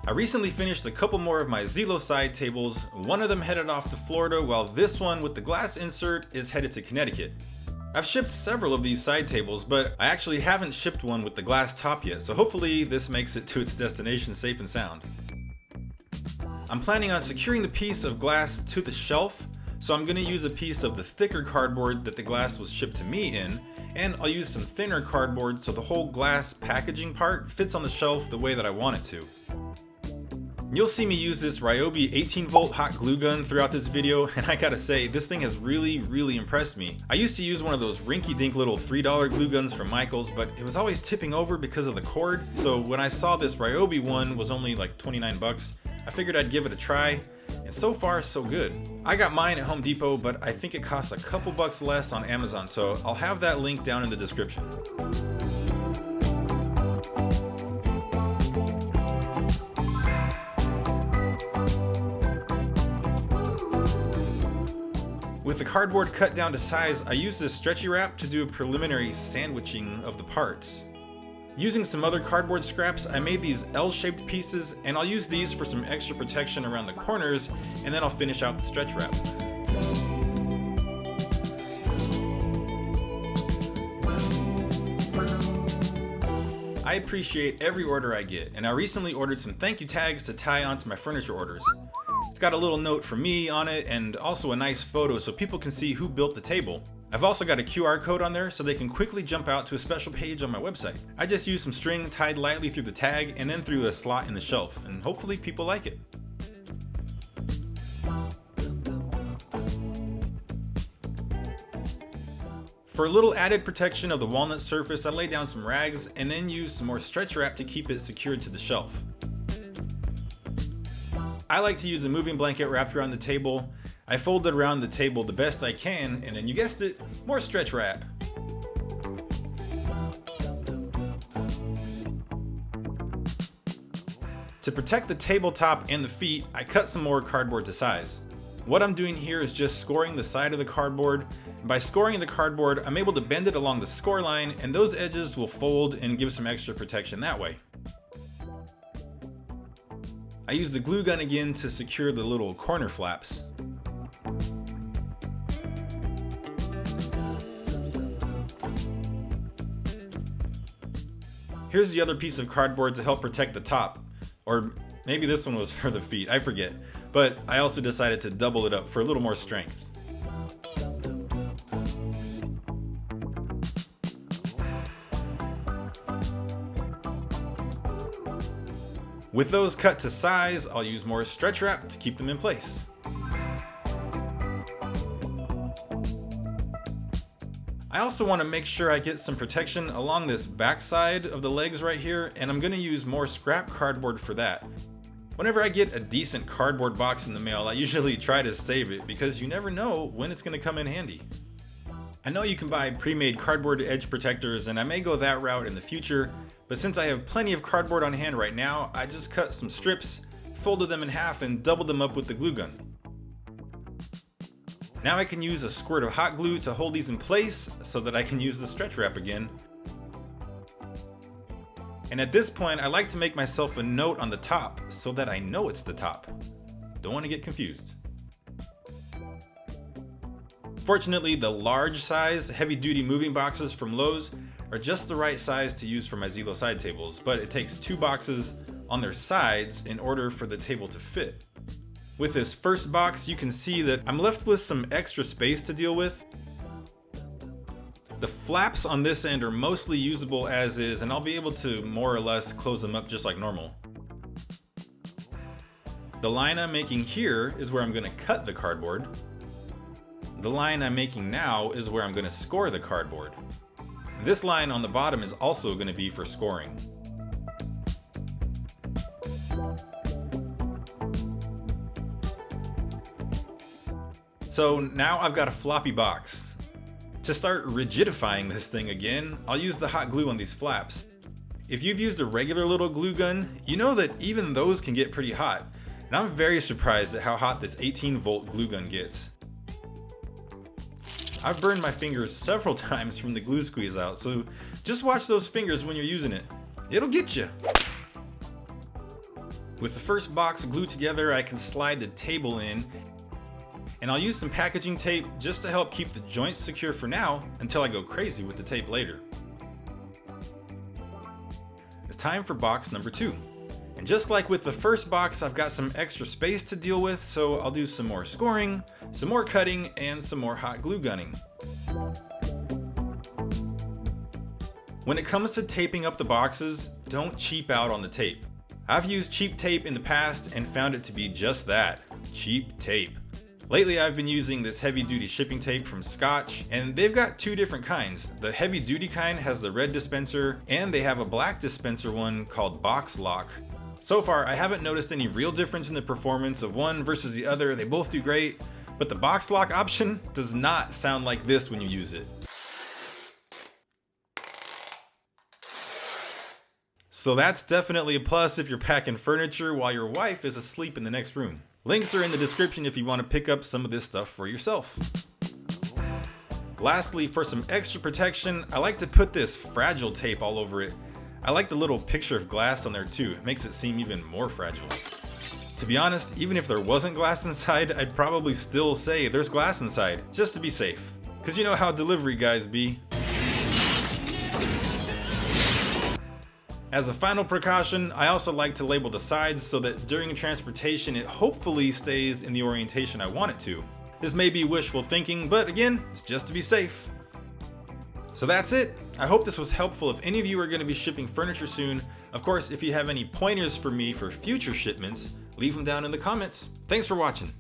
I recently finished a couple more of my Zelo side tables. One of them headed off to Florida, while this one with the glass insert is headed to Connecticut. I've shipped several of these side tables, but I actually haven't shipped one with the glass top yet, so hopefully this makes it to its destination safe and sound. I'm planning on securing the piece of glass to the shelf, so I'm going to use a piece of the thicker cardboard that the glass was shipped to me in, and I'll use some thinner cardboard so the whole glass packaging part fits on the shelf the way that I want it to. You'll see me use this Ryobi 18-volt hot glue gun throughout this video, and I gotta say, this thing has really impressed me. I used to use one of those rinky-dink little $3 glue guns from Michaels, but it was always tipping over because of the cord, so when I saw this Ryobi one was only like 29 bucks, I figured I'd give it a try, and so far so good. I got mine at Home Depot, but I think it costs a couple bucks less on Amazon, so I'll have that link down in the description. With the cardboard cut down to size, I used this stretchy wrap to do a preliminary sandwiching of the parts. Using some other cardboard scraps, I made these L-shaped pieces, and I'll use these for some extra protection around the corners, and then I'll finish out the stretch wrap. I appreciate every order I get, and I recently ordered some thank you tags to tie onto my furniture orders. It's got a little note from me on it and also a nice photo so people can see who built the table. I've also got a QR code on there so they can quickly jump out to a special page on my website. I just used some string tied lightly through the tag and then through a slot in the shelf, and hopefully people like it. For a little added protection of the walnut surface, I laid down some rags and then used some more stretch wrap to keep it secured to the shelf. I like to use a moving blanket wrapped around the table. I fold it around the table the best I can, and then you guessed it, more stretch wrap. To protect the tabletop and the feet, I cut some more cardboard to size. What I'm doing here is just scoring the side of the cardboard. By scoring the cardboard, I'm able to bend it along the score line, and those edges will fold and give some extra protection that way. I use the glue gun again to secure the little corner flaps. Here's the other piece of cardboard to help protect the top. Or maybe this one was for the feet, I forget. But I also decided to double it up for a little more strength. With those cut to size, I'll use more stretch wrap to keep them in place. I also want to make sure I get some protection along this back side of the legs right here, and I'm going to use more scrap cardboard for that. Whenever I get a decent cardboard box in the mail, I usually try to save it because you never know when it's going to come in handy. I know you can buy pre-made cardboard edge protectors, and I may go that route in the future, but since I have plenty of cardboard on hand right now, I just cut some strips, folded them in half, and doubled them up with the glue gun. Now I can use a squirt of hot glue to hold these in place so that I can use the stretch wrap again. And at this point, I like to make myself a note on the top so that I know it's the top. Don't want to get confused. Fortunately, the large size, heavy-duty moving boxes from Lowe's are just the right size to use for my Zelo side tables, but it takes 2 boxes on their sides in order for the table to fit. With this first box, you can see that I'm left with some extra space to deal with. The flaps on this end are mostly usable as is, and I'll be able to more or less close them up just like normal. The line I'm making here is where I'm going to cut the cardboard. The line I'm making now is where I'm going to score the cardboard. This line on the bottom is also going to be for scoring. So now I've got a floppy box. To start rigidifying this thing again, I'll use the hot glue on these flaps. If you've used a regular little glue gun, you know that even those can get pretty hot. And I'm very surprised at how hot this 18-volt glue gun gets. I've burned my fingers several times from the glue squeeze out, so just watch those fingers when you're using it. It'll get you. With the first box glued together, I can slide the table in, and I'll use some packaging tape just to help keep the joints secure for now until I go crazy with the tape later. It's time for box number 2. And just like with the first box, I've got some extra space to deal with, so I'll do some more scoring, some more cutting, and some more hot glue gunning. When it comes to taping up the boxes, don't cheap out on the tape. I've used cheap tape in the past and found it to be just that, cheap tape. Lately I've been using this heavy duty shipping tape from Scotch, and they've got 2 different kinds. The heavy duty kind has the red dispenser, and they have a black dispenser one called Box Lock. So far I haven't noticed any real difference in the performance of one versus the other. They both do great, but the Box Lock option does not sound like this when you use it. So that's definitely a plus if you're packing furniture while your wife is asleep in the next room. Links are in the description if you want to pick up some of this stuff for yourself. Lastly, for some extra protection, I like to put this fragile tape all over it. I like the little picture of glass on there too. It makes it seem even more fragile. To be honest, even if there wasn't glass inside, I'd probably still say there's glass inside, just to be safe. Cause you know how delivery guys be. As a final precaution, I also like to label the sides so that during transportation it hopefully stays in the orientation I want it to. This may be wishful thinking, but again, it's just to be safe. So that's it. I hope this was helpful if any of you are going to be shipping furniture soon. Of course, if you have any pointers for me for future shipments, leave them down in the comments. Thanks for watching.